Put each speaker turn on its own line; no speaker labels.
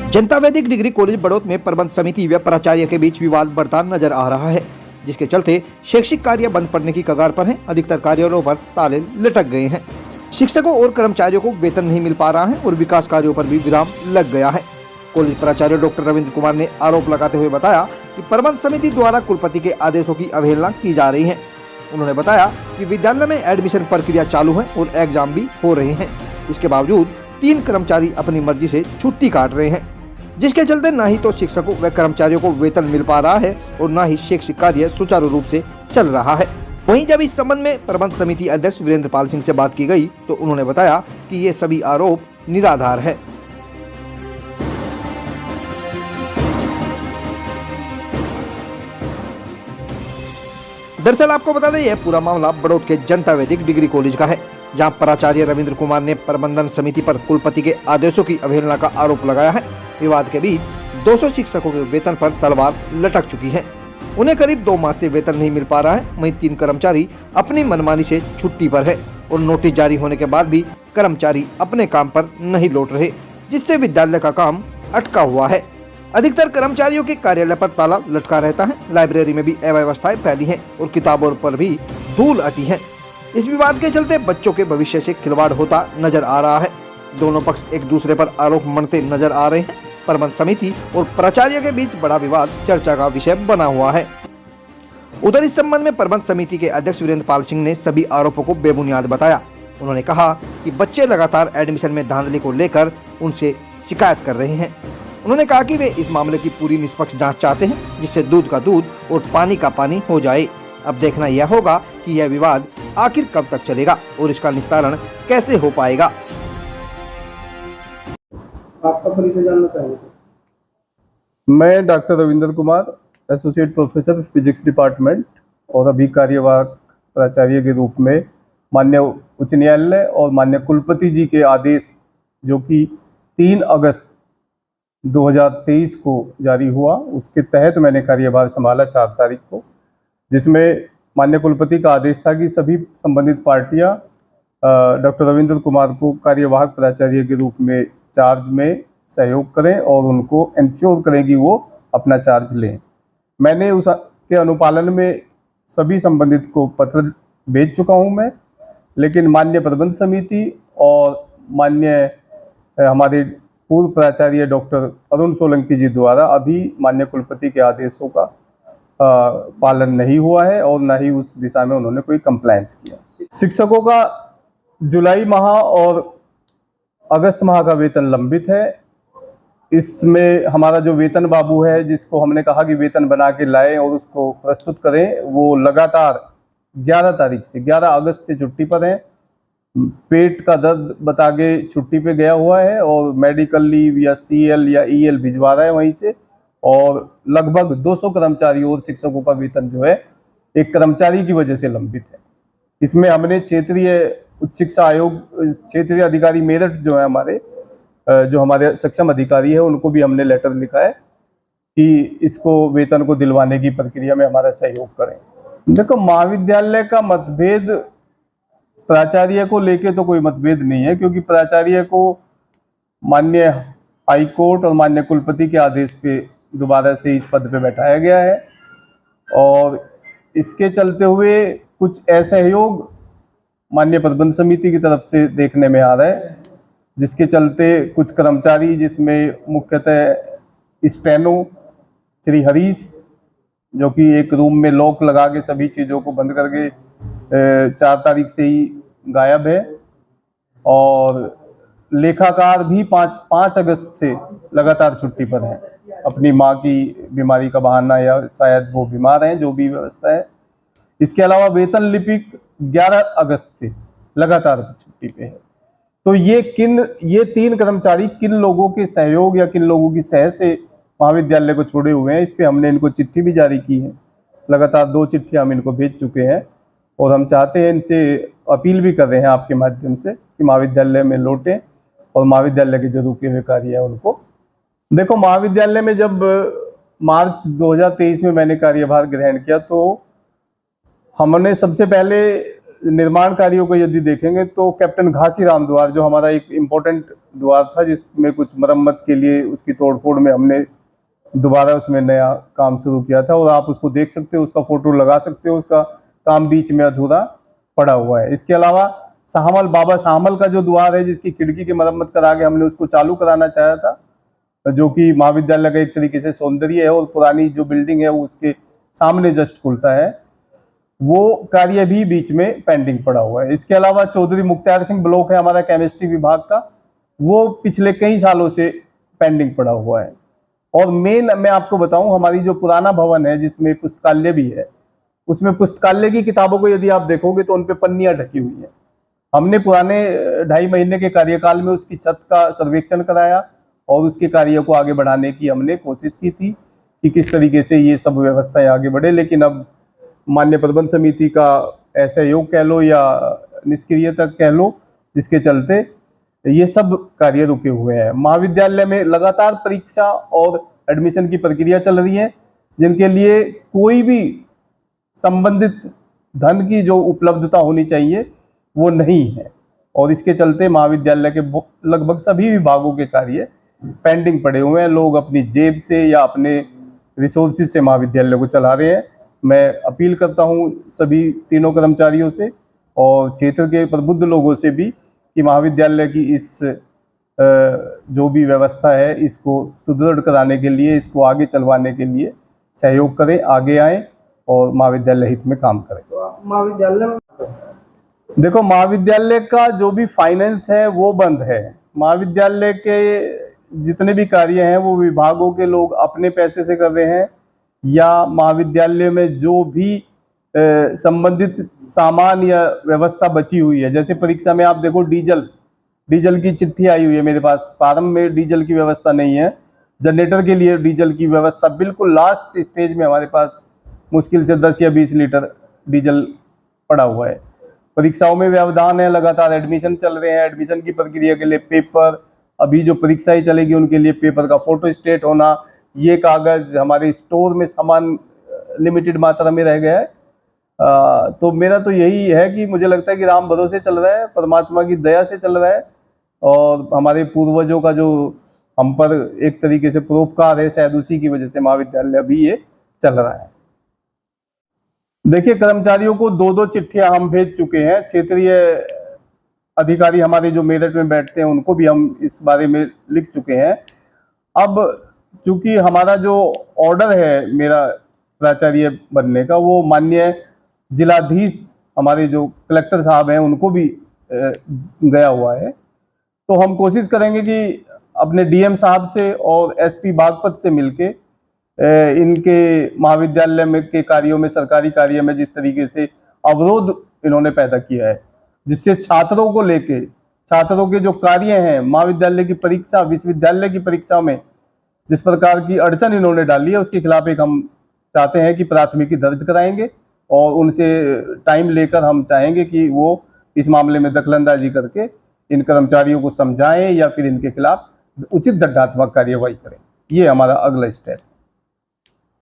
जनता वैदिक degree college Baraut में प्रबंध समिति व प्राचार्य के बीच विवाद बढ़ता नजर आ रहा है, जिसके चलते शैक्षिक कार्य बंद पड़ने की कगार पर है। अधिकतर कार्यालयों पर ताले लटक गए हैं। शिक्षकों और कर्मचारियों को वेतन नहीं मिल पा रहा है और विकास कार्यों पर भी विराम लग गया है। कॉलेज प्राचार्य डॉक्टर रविंद्र कुमार ने आरोप लगाते हुए बताया कि प्रबंध समिति द्वारा कुलपति के आदेशों की अवहेलना की जा रही है। उन्होंने बताया कि विद्यालय में एडमिशन प्रक्रिया चालू है और एग्जाम भी हो रहे हैं। इसके बावजूद 3 कर्मचारी अपनी मर्जी से छुट्टी काट रहे हैं, जिसके चलते न ही तो शिक्षकों व कर्मचारियों को वेतन मिल पा रहा है और न ही शैक्षिक कार्य सुचारू रूप से चल रहा है। वहीं जब इस संबंध में प्रबंध समिति अध्यक्ष वीरेंद्र पाल सिंह से बात की गई तो उन्होंने बताया कि ये सभी आरोप निराधार है। दरअसल आपको बता दें, यह पूरा मामला बड़ौत के जनता वैदिक डिग्री कॉलेज का है, जहां प्राचार्य रविंद्र कुमार ने प्रबंधन समिति पर कुलपति के आदेशों की अवहेलना का आरोप लगाया है। विवाद के बीच 200 शिक्षकों के वेतन पर तलवार लटक चुकी है। उन्हें करीब 2 माह से वेतन नहीं मिल पा रहा है। वहीं 3 कर्मचारी अपनी मनमानी से छुट्टी पर है और नोटिस जारी होने के बाद भी कर्मचारी अपने काम पर नहीं लौट रहे, जिससे विद्यालय का काम अटका हुआ है। अधिकतर कर्मचारियों के कार्यालय पर ताला लटका रहता है। लाइब्रेरी में भी अव्यवस्थाएं फैली हैं और किताबों पर भी धूल अटी है। इस विवाद के चलते बच्चों के भविष्य से खिलवाड़ होता नजर आ रहा है। दोनों पक्ष एक दूसरे पर आरोप मढ़ते नजर आ रहे हैं। प्रबंध समिति और प्राचार्य के बीच बड़ा विवाद चर्चा का विषय बना हुआ है। उधर इस संबंध में प्रबंध समिति के अध्यक्ष वीरेंद्र पाल सिंह ने सभी आरोपों को बेबुनियाद बताया। उन्होंने कहा कि बच्चे लगातार एडमिशन में धांधली को लेकर उनसे शिकायत कर रहे हैं। उन्होंने कहा कि वे इस मामले की पूरी निष्पक्ष जांच चाहते हैं, जिससे दूध का दूध और पानी का पानी हो जाए। अब देखना यह होगा कि यह विवाद आखिर कब तक चलेगा और इसका निस्तारण कैसे हो पाएगा।
आपका परिचय जानना चाहेंगे?
मैं doctor Ravindra Kumar, associate professor physics department और अभी कार्यवाहक प्राचार्य के रूप में माननीय उच्च न्यायालय और माननीय कुलपति जी के आदेश जो कि 3 अगस्त 2023 को जारी हुआ, उसके तहत मैंने कार्यभार संभाला 4 तारीख को, जिसमें माननीय कुलपति का आदेश था कि सभी संबंधित पार्टियां डॉक्टर रविंद्र कुमार को कार्यवाहक प्राचार्य के रूप में चार्ज में सहयोग करें और उनको इंश्योर करें कि वो अपना चार्ज लें। मैंने उस के अनुपालन में सभी संबंधित को पत्र भेज चुका हूं मैं, लेकिन माननीय प्रबंध समिति और माननीय हमारे पूर्व प्राचार्य डॉक्टर अरुण सोलंकी जी द्वारा अभी माननीय कुलपति के आदेशों का पालन नहीं हुआ है और न ही उस दिशा में उन्होंने कोई कंप्लायंस किया। शिक्षकों का जुलाई माह और अगस्त माह का वेतन लंबित है। इसमें हमारा जो वेतन बाबू है, जिसको हमने कहा कि वेतन बना के लाएं और उसको प्रस्तुत करें, वो लगातार 11 अगस्त से छुट्टी पर है। पेट का दर्द बता के छुट्टी पे गया हुआ है और मेडिकल लीव या CL या EL भिजवा रहा है वहीं से। और लगभग 200 कर्मचारियों और शिक्षकों का वेतन जो है एक कर्मचारी की वजह से लंबित है। इसमें हमने क्षेत्रीय उच्च शिक्षा आयोग, क्षेत्रीय अधिकारी मेरठ जो है हमारे, जो हमारे सक्षम अधिकारी है, उनको भी हमने लेटर लिखा है कि इसको वेतन को दिलवाने की प्रक्रिया में हमारा सहयोग करें। देखो, महाविद्यालय का मतभेद प्राचार्य को लेके तो कोई मतभेद नहीं है, क्योंकि प्राचार्य को माननीय हाई कोर्ट और माननीय कुलपति के आदेश पे दोबारा से इस पद पे बैठाया गया है और इसके चलते हुए कुछ असहयोग माननीय प्रबंध समिति की तरफ से देखने में आ रहा है, जिसके चलते कुछ कर्मचारी, जिसमें मुख्यतः स्टेनो श्री हरीश, जो कि एक रूम में लॉक लगा के सभी चीज़ों को बंद करके 4 तारीख से ही गायब है, और लेखाकार भी 5 अगस्त से लगातार छुट्टी पर है, अपनी मां की बीमारी का बहाना या शायद वो बीमार हैं, जो भी व्यवस्था है। इसके अलावा वेतन लिपिक 11 अगस्त से लगातार छुट्टी पे है। तो ये 3 कर्मचारी किन लोगों के सहयोग या किन लोगों की सह से महाविद्यालय को छोड़े हुए हैं, इस पे हमने इनको चिट्ठी भी जारी की है। लगातार 2 चिट्ठियां हम इनको भेज चुके हैं और हम चाहते हैं, इनसे अपील भी कर रहे हैं आपके माध्यम से कि महाविद्यालय में लौटें और महाविद्यालय के जो रुके हुए कार्य है उनको। देखो, महाविद्यालय में जब मार्च 2023 में मैंने कार्यभार ग्रहण किया तो हमने सबसे पहले निर्माण कार्यों को यदि देखेंगे तो कैप्टन घासीराम द्वार, जो हमारा एक इम्पोर्टेंट द्वार था जिसमें कुछ मरम्मत के लिए उसकी तोड़फोड़ में हमने दोबारा उसमें नया काम शुरू किया था, और आप उसको देख सकते हो, उसका फोटो लगा सकते हो, उसका काम बीच में अधूरा पड़ा हुआ है। इसके अलावा शाहमल, बाबा शाहमल का जो द्वार है जिसकी खिड़की की मरम्मत करा के हमने उसको चालू कराना चाहा था, जो कि महाविद्यालय का एक तरीके से सौंदर्य है, और पुरानी जो बिल्डिंग है वो उसके सामने जस्ट खुलता है, वो कार्य भी बीच में पेंडिंग पड़ा हुआ है। इसके अलावा चौधरी मुख्तार सिंह ब्लॉक है हमारा केमिस्ट्री विभाग का, वो पिछले कई सालों से पेंडिंग पड़ा हुआ है। और मेन मैं आपको बताऊं, हमारी जो पुराना भवन है जिसमें पुस्तकालय भी है, उसमें पुस्तकालय की किताबों को यदि आप देखोगे तो उन पे पन्नियां ढकी हुई है। हमने पुराने 2.5 महीने के कार्यकाल में उसकी छत का सर्वेक्षण कराया और उसके कार्य को आगे बढ़ाने की हमने कोशिश की थी कि किस तरीके से ये सब व्यवस्थाएं आगे बढ़े, लेकिन अब मान्य प्रबंध समिति का ऐसा योग कह लो या निष्क्रियता कह लो, जिसके चलते ये सब कार्य रुके हुए हैं। महाविद्यालय में लगातार परीक्षा और एडमिशन की प्रक्रिया चल रही है, जिनके लिए कोई भी संबंधित धन की जो उपलब्धता होनी चाहिए वो नहीं है, और इसके चलते महाविद्यालय के लगभग सभी विभागों के कार्य पेंडिंग पड़े हुए हैं। लोग अपनी जेब से या अपने रिसोर्सेज से महाविद्यालय को चला रहे हैं। मैं अपील करता हूं सभी तीनों कर्मचारियों से और क्षेत्र के प्रबुद्ध लोगों से भी कि महाविद्यालय की इस जो भी व्यवस्था है इसको सुदृढ़ कराने के लिए, इसको आगे चलवाने के लिए सहयोग करें, आगे आएं और महाविद्यालय हित में काम करें।
तो आप महाविद्यालय में
देखो, महाविद्यालय का जो भी फाइनेंस है वो बंद है। महाविद्यालय के जितने भी कार्य हैं वो विभागों के लोग अपने पैसे से कर रहे हैं, या महाविद्यालय में जो भी संबंधित सामान या व्यवस्था बची हुई है, जैसे परीक्षा में आप देखो डीजल की चिट्ठी आई हुई है मेरे पास, प्रारंभ में डीजल की व्यवस्था नहीं है, जनरेटर के लिए डीजल की व्यवस्था बिल्कुल लास्ट स्टेज में हमारे पास मुश्किल से 10 या 20 लीटर डीजल पड़ा हुआ है। परीक्षाओं में व्यवधान है, लगातार एडमिशन चल रहे हैं, एडमिशन की प्रक्रिया के लिए पेपर, अभी जो परीक्षाएं चलेगी उनके लिए पेपर का फोटो स्टेट होना, ये कागज हमारे स्टोर में सामान लिमिटेड मात्रा में रह गया है। तो मेरा तो यही है कि मुझे लगता है कि राम भरोसे चल रहा है, परमात्मा की दया से चल रहा है, और हमारे पूर्वजों का जो हम पर एक तरीके से परोपकार है, शायद उसी की वजह से महाविद्यालय अभी ये चल रहा है। देखिए, कर्मचारियों को 2-2 चिट्ठियां हम भेज चुके हैं। क्षेत्रीय अधिकारी हमारे जो मेरठ में बैठते हैं उनको भी हम इस बारे में लिख चुके हैं। अब चूंकि हमारा जो ऑर्डर है मेरा प्राचार्य बनने का, वो माननीय जिलाधीश हमारे जो कलेक्टर साहब हैं उनको भी गया हुआ है, तो हम कोशिश करेंगे कि अपने डीएम साहब से और एसपी बागपत से मिलके इनके महाविद्यालय में के कार्यों में, सरकारी कार्य में जिस तरीके से अवरोध इन्होंने पैदा किया है, जिससे छात्रों को लेके, छात्रों के जो कार्य हैं, महाविद्यालय की परीक्षा, विश्वविद्यालय की परीक्षा में जिस प्रकार की अड़चन इन्होंने डाली है, उसके खिलाफ एक हम चाहते हैं कि प्राथमिकी दर्ज कराएंगे, और उनसे टाइम लेकर हम चाहेंगे कि वो इस मामले में दखलंदाजी करके इन कर्मचारियों को समझाएं या फिर इनके खिलाफ उचित दंडात्मक कार्यवाही करें। ये हमारा अगला स्टेप है।